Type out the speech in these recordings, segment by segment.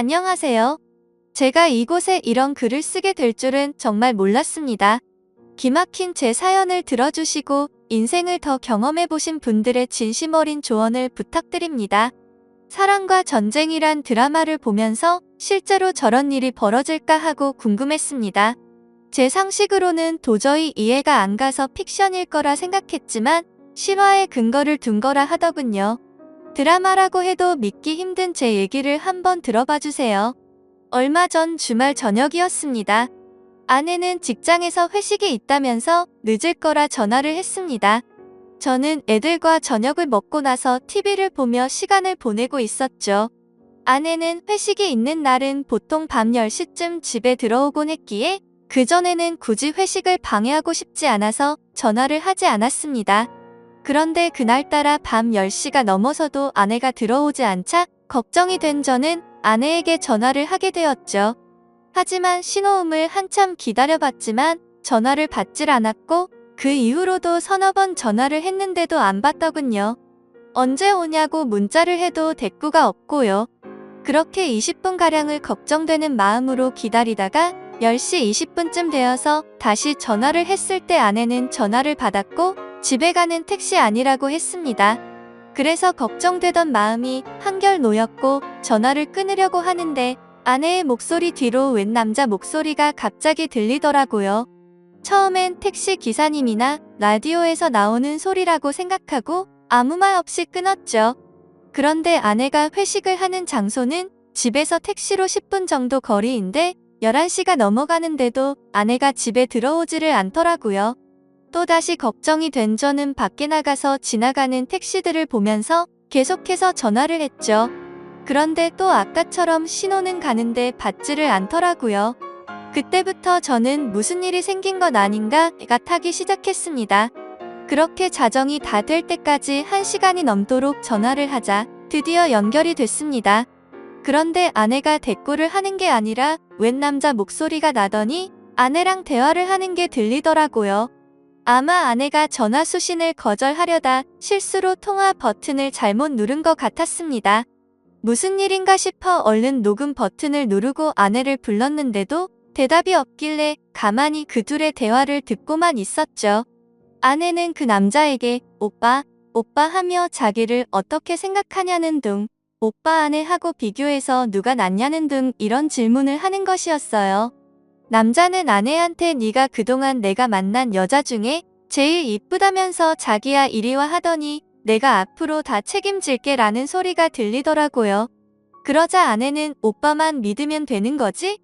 안녕하세요. 제가 이곳에 이런 글을 쓰게 될 줄은 정말 몰랐습니다. 기막힌 제 사연을 들어주시고 인생을 더 경험해보신 분들의 진심 어린 조언을 부탁드립니다. 사랑과 전쟁이란 드라마를 보면서 실제로 저런 일이 벌어질까 하고 궁금했습니다. 제 상식으로는 도저히 이해가 안 가서 픽션일 거라 생각했지만 실화에 근거를 둔 거라 하더군요. 드라마라고 해도 믿기 힘든 제 얘기를 한번 들어봐 주세요. 얼마 전 주말 저녁이었습니다. 아내는 직장에서 회식이 있다면서 늦을 거라 전화를 했습니다. 저는 애들과 저녁을 먹고 나서 TV를 보며 시간을 보내고 있었죠. 아내는 회식이 있는 날은 보통 밤 10시쯤 집에 들어오곤 했기에 그전에는 굳이 회식을 방해하고 싶지 않아서 전화를 하지 않았습니다. 그런데 그날따라 밤 10시가 넘어서도 아내가 들어오지 않자 걱정이 된 저는 아내에게 전화를 하게 되었죠. 하지만 신호음을 한참 기다려봤지만 전화를 받질 않았고 그 이후로도 서너 번 전화를 했는데도 안 받더군요. 언제 오냐고 문자를 해도 대꾸가 없고요. 그렇게 20분가량을 걱정되는 마음으로 기다리다가 10시 20분쯤 되어서 다시 전화를 했을 때 아내는 전화를 받았고 집에 가는 택시 아니라고 했습니다. 그래서 걱정되던 마음이 한결 놓였고 전화를 끊으려고 하는데 아내의 목소리 뒤로 웬 남자 목소리가 갑자기 들리더라고요. 처음엔 택시 기사님이나 라디오에서 나오는 소리라고 생각하고 아무 말 없이 끊었죠. 그런데 아내가 회식을 하는 장소는 집에서 택시로 10분 정도 거리인데 11시가 넘어가는데도 아내가 집에 들어오지를 않더라고요. 또다시 걱정이 된 저는 밖에 나가서 지나가는 택시들을 보면서 계속해서 전화를 했죠. 그런데 또 아까처럼 신호는 가는데 받지를 않더라고요. 그때부터 저는 무슨 일이 생긴 것 아닌가 애가 타기 시작했습니다. 그렇게 자정이 다 될 때까지 1시간이 넘도록 전화를 하자 드디어 연결이 됐습니다. 그런데 아내가 대꾸를 하는 게 아니라 웬 남자 목소리가 나더니 아내랑 대화를 하는 게 들리더라고요. 아마 아내가 전화 수신을 거절하려다 실수로 통화 버튼을 잘못 누른 것 같았습니다. 무슨 일인가 싶어 얼른 녹음 버튼을 누르고 아내를 불렀는데도 대답이 없길래 가만히 그 둘의 대화를 듣고만 있었죠. 아내는 그 남자에게 오빠 하며 자기를 어떻게 생각하냐는 둥, 오빠 아내하고 비교해서 누가 낫냐는 등 이런 질문을 하는 것이었어요. 남자는 아내한테 네가 그동안 내가 만난 여자 중에 제일 이쁘다면서 자기야 이리 와 하더니 내가 앞으로 다 책임질게 라는 소리가 들리더라고요. 그러자 아내는 오빠만 믿으면 되는 거지?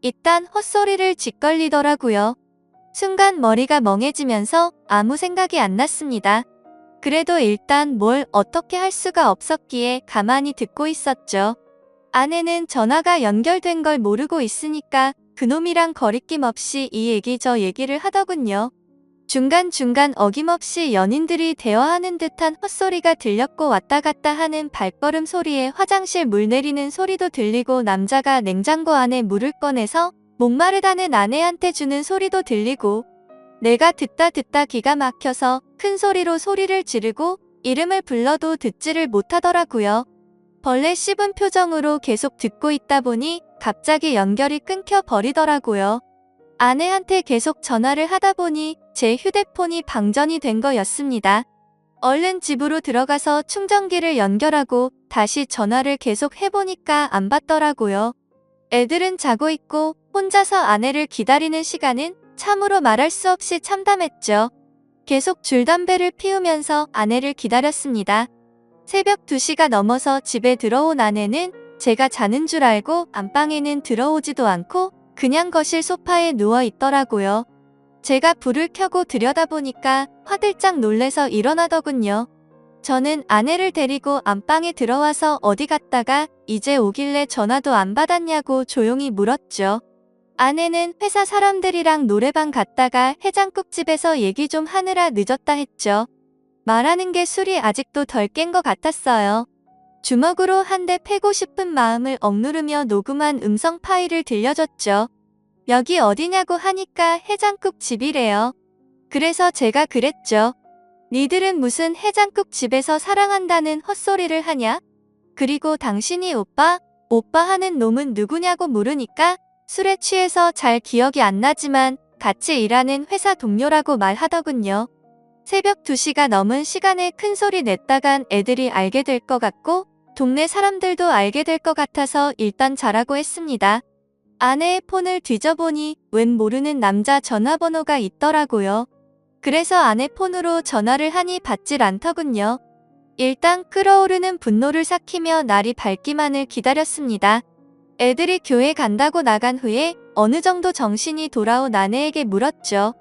일단 헛소리를 짓걸리더라고요. 순간 머리가 멍해지면서 아무 생각이 안 났습니다. 그래도 일단 뭘 어떻게 할 수가 없었기에 가만히 듣고 있었죠. 아내는 전화가 연결된 걸 모르고 있으니까 그놈이랑 거리낌 없이 이 얘기 저 얘기를 하더군요. 중간중간 어김없이 연인들이 대화하는 듯한 헛소리가 들렸고 왔다 갔다 하는 발걸음 소리에 화장실 물 내리는 소리도 들리고 남자가 냉장고 안에 물을 꺼내서 목마르다는 아내한테 주는 소리도 들리고 내가 듣다 기가 막혀서 큰 소리로 소리를 지르고 이름을 불러도 듣지를 못하더라고요. 벌레 씹은 표정으로 계속 듣고 있다 보니 갑자기 연결이 끊겨 버리더라고요. 아내한테 계속 전화를 하다 보니 제 휴대폰이 방전이 된 거였습니다. 얼른 집으로 들어가서 충전기를 연결하고 다시 전화를 계속 해보니까 안 받더라고요. 애들은 자고 있고 혼자서 아내를 기다리는 시간은 참으로 말할 수 없이 참담했죠. 계속 줄담배를 피우면서 아내를 기다렸습니다. 새벽 2시가 넘어서 집에 들어온 아내는 제가 자는 줄 알고 안방에는 들어오지도 않고 그냥 거실 소파에 누워 있더라고요. 제가 불을 켜고 들여다보니까 화들짝 놀래서 일어나더군요. 저는 아내를 데리고 안방에 들어와서 어디 갔다가 이제 오길래 전화도 안 받았냐고 조용히 물었죠. 아내는 회사 사람들이랑 노래방 갔다가 해장국집에서 얘기 좀 하느라 늦었다 했죠. 말하는 게 술이 아직도 덜 깬 것 같았어요. 주먹으로 한 대 패고 싶은 마음을 억누르며 녹음한 음성 파일을 들려줬죠. 여기 어디냐고 하니까 해장국 집이래요. 그래서 제가 그랬죠. 니들은 무슨 해장국 집에서 사랑한다는 헛소리를 하냐? 그리고 당신이 오빠 오빠 하는 놈은 누구냐고 물으니까 술에 취해서 잘 기억이 안 나지만 같이 일하는 회사 동료라고 말하더군요. 새벽 2시가 넘은 시간에 큰 소리 냈다간 애들이 알게 될 것 같고 동네 사람들도 알게 될 것 같아서 일단 자라고 했습니다. 아내의 폰을 뒤져보니 웬 모르는 남자 전화번호가 있더라고요. 그래서 아내 폰으로 전화를 하니 받질 않더군요. 일단 끓어오르는 분노를 삭히며 날이 밝기만을 기다렸습니다. 애들이 교회 간다고 나간 후에 어느 정도 정신이 돌아온 아내에게 물었죠.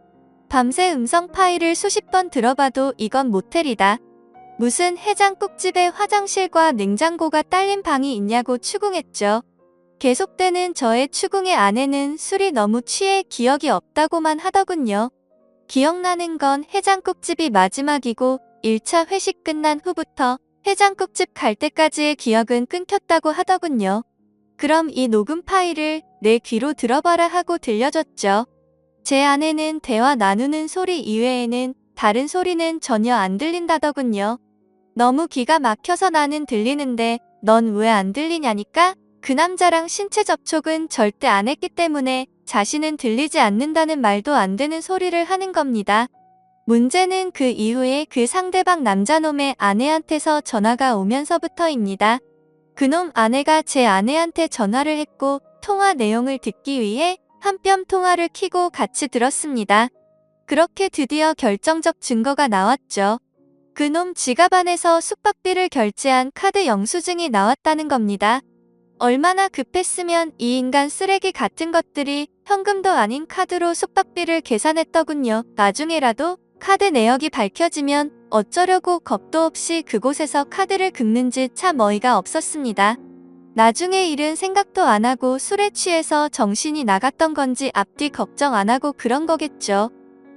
밤새 음성 파일을 수십 번 들어봐도 이건 모텔이다. 무슨 해장국집에 화장실과 냉장고가 딸린 방이 있냐고 추궁했죠. 계속되는 저의 추궁에 아내는 술이 너무 취해 기억이 없다고만 하더군요. 기억나는 건 해장국집이 마지막이고 1차 회식 끝난 후부터 해장국집 갈 때까지의 기억은 끊겼다고 하더군요. 그럼 이 녹음 파일을 내 귀로 들어봐라 하고 들려줬죠. 제 아내는 대화 나누는 소리 이외에는 다른 소리는 전혀 안 들린다더군요. 너무 기가 막혀서 나는 들리는데 넌 왜 안 들리냐니까 그 남자랑 신체 접촉은 절대 안 했기 때문에 자신은 들리지 않는다는 말도 안 되는 소리를 하는 겁니다. 문제는 그 이후에 그 상대방 남자놈의 아내한테서 전화가 오면서부터입니다. 그놈 아내가 제 아내한테 전화를 했고 통화 내용을 듣기 위해 한 뼘 통화를 켜고 같이 들었습니다. 그렇게 드디어 결정적 증거가 나왔죠. 그놈 지갑 안에서 숙박비를 결제한 카드 영수증이 나왔다는 겁니다. 얼마나 급했으면 이 인간 쓰레기 같은 것들이 현금도 아닌 카드로 숙박비를 계산했더군요. 나중에라도 카드 내역이 밝혀지면 어쩌려고 겁도 없이 그곳에서 카드를 긁는지 참 어이가 없었습니다. 나중에 일은 생각도 안 하고 술에 취해서 정신이 나갔던 건지 앞뒤 걱정 안 하고 그런 거겠죠.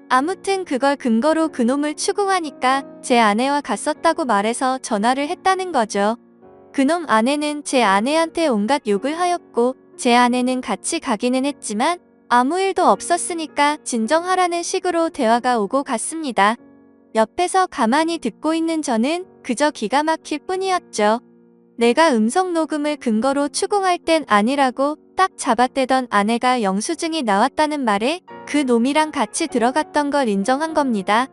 아무튼 그걸 근거로 그놈을 추궁하니까 제 아내와 갔었다고 말해서 전화를 했다는 거죠. 그놈 아내는 제 아내한테 온갖 욕을 하였고 제 아내는 같이 가기는 했지만 아무 일도 없었으니까 진정하라는 식으로 대화가 오고 갔습니다. 옆에서 가만히 듣고 있는 저는 그저 기가 막힐 뿐이었죠. 내가 음성 녹음을 근거로 추궁할 땐 아니라고 딱 잡아떼던 아내가 영수증이 나왔다는 말에 그 놈이랑 같이 들어갔던 걸 인정한 겁니다.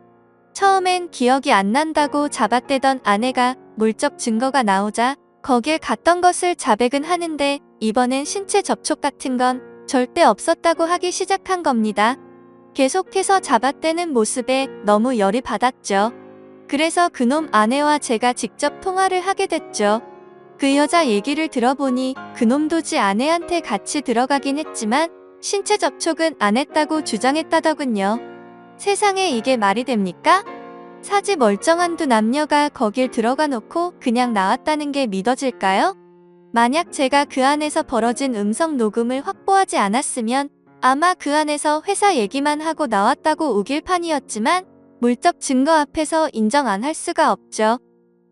처음엔 기억이 안 난다고 잡아떼던 아내가 물적 증거가 나오자 거길 갔던 것을 자백은 하는데 이번엔 신체 접촉 같은 건 절대 없었다고 하기 시작한 겁니다. 계속해서 잡아떼는 모습에 너무 열이 받았죠. 그래서 그놈 아내와 제가 직접 통화를 하게 됐죠. 그 여자 얘기를 들어보니 그놈도 지 아내한테 같이 들어가긴 했지만 신체 접촉은 안 했다고 주장했다더군요. 세상에 이게 말이 됩니까? 사지 멀쩡한 두 남녀가 거길 들어가 놓고 그냥 나왔다는 게 믿어질까요? 만약 제가 그 안에서 벌어진 음성 녹음을 확보하지 않았으면 아마 그 안에서 회사 얘기만 하고 나왔다고 우길 판이었지만 물적 증거 앞에서 인정 안 할 수가 없죠.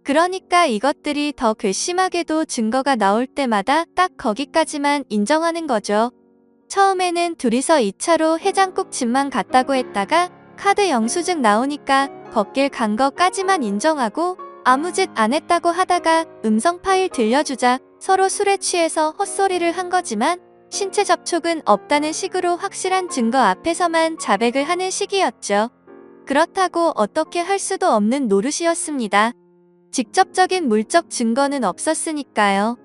그러니까 이것들이 더 괘씸하게도 증거가 나올 때마다 딱 거기까지만 인정하는 거죠. 처음에는 둘이서 2차로 해장국집만 갔다고 했다가 카드 영수증 나오니까 걷길 간 거까지만 인정하고 아무 짓 안 했다고 하다가 음성 파일 들려주자 서로 술에 취해서 헛소리를 한 거지만 신체 접촉은 없다는 식으로 확실한 증거 앞에서만 자백을 하는 식이었죠. 그렇다고 어떻게 할 수도 없는 노릇이었습니다. 직접적인 물적 증거는 없었으니까요.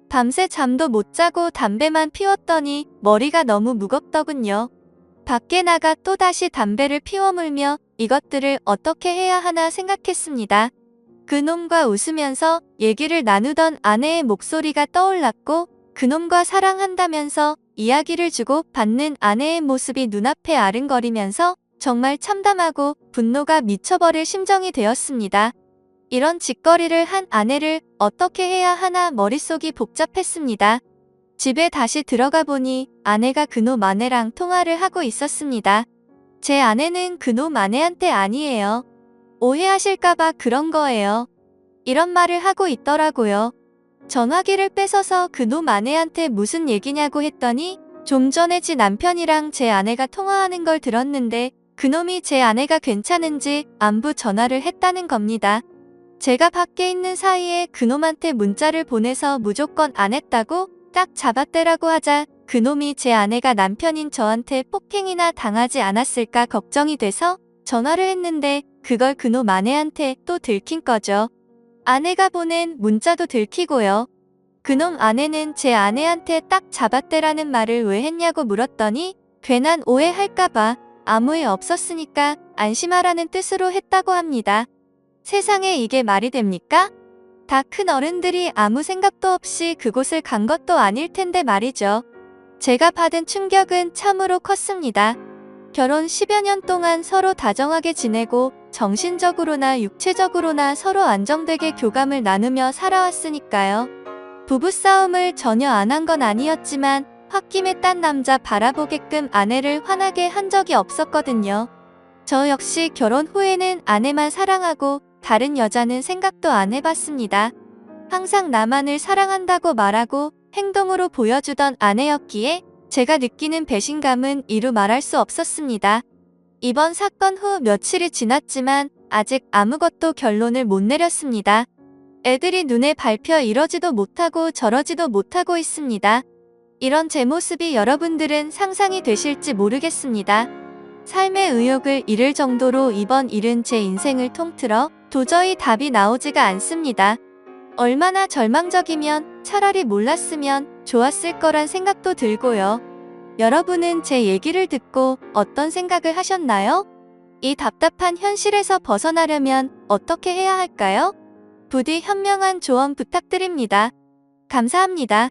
밤새 잠도 못 자고 담배만 피웠더니 머리가 너무 무겁더군요. 밖에 나가 또다시 담배를 피워 물며 이것들을 어떻게 해야 하나 생각했습니다. 그놈과 웃으면서 얘기를 나누던 아내의 목소리가 떠올랐고 그놈과 사랑한다면서 이야기를 주고 받는 아내의 모습이 눈앞에 아른거리면서 정말 참담하고 분노가 미쳐버릴 심정이 되었습니다. 이런 짓거리를 한 아내를 어떻게 해야 하나 머릿속이 복잡했습니다. 집에 다시 들어가 보니 아내가 그놈 아내랑 통화를 하고 있었습니다. 제 아내는 그놈 아내한테 아니에요. 오해하실까봐 그런 거예요. 이런 말을 하고 있더라고요. 전화기를 뺏어서 그놈 아내한테 무슨 얘기냐고 했더니 좀 전에 지 남편이랑 제 아내가 통화하는 걸 들었는데 그놈이 제 아내가 괜찮은지 안부 전화를 했다는 겁니다. 제가 밖에 있는 사이에 그놈한테 문자를 보내서 무조건 안 했다고 딱 잡아떼라고 하자 그놈이 제 아내가 남편인 저한테 폭행이나 당하지 않았을까 걱정이 돼서 전화를 했는데 그걸 그놈 아내한테 또 들킨 거죠. 아내가 보낸 문자도 들키고요. 그놈 아내는 제 아내한테 딱 잡아떼라는 말을 왜 했냐고 물었더니 괜한 오해할까봐 아무 일 없었으니까 안심하라는 뜻으로 했다고 합니다. 세상에 이게 말이 됩니까? 다 큰 어른들이 아무 생각도 없이 그곳을 간 것도 아닐 텐데 말이죠. 제가 받은 충격은 참으로 컸습니다. 결혼 10여 년 동안 서로 다정하게 지내고 정신적으로나 육체적으로나 서로 안정되게 교감을 나누며 살아왔으니까요. 부부싸움을 전혀 안 한 건 아니었지만 홧김에 딴 남자 바라보게끔 아내를 화나게 한 적이 없었거든요. 저 역시 결혼 후에는 아내만 사랑하고 다른 여자는 생각도 안 해봤습니다. 항상 나만을 사랑한다고 말하고 행동으로 보여주던 아내였기에 제가 느끼는 배신감은 이루 말할 수 없었습니다. 이번 사건 후 며칠이 지났지만 아직 아무것도 결론을 못 내렸습니다. 애들이 눈에 밟혀 이러지도 못하고 저러지도 못하고 있습니다. 이런 제 모습이 여러분들은 상상이 되실지 모르겠습니다. 삶의 의욕을 잃을 정도로 이번 일은 제 인생을 통틀어 도저히 답이 나오지가 않습니다. 얼마나 절망적이면 차라리 몰랐으면 좋았을 거란 생각도 들고요. 여러분은 제 얘기를 듣고 어떤 생각을 하셨나요? 이 답답한 현실에서 벗어나려면 어떻게 해야 할까요? 부디 현명한 조언 부탁드립니다. 감사합니다.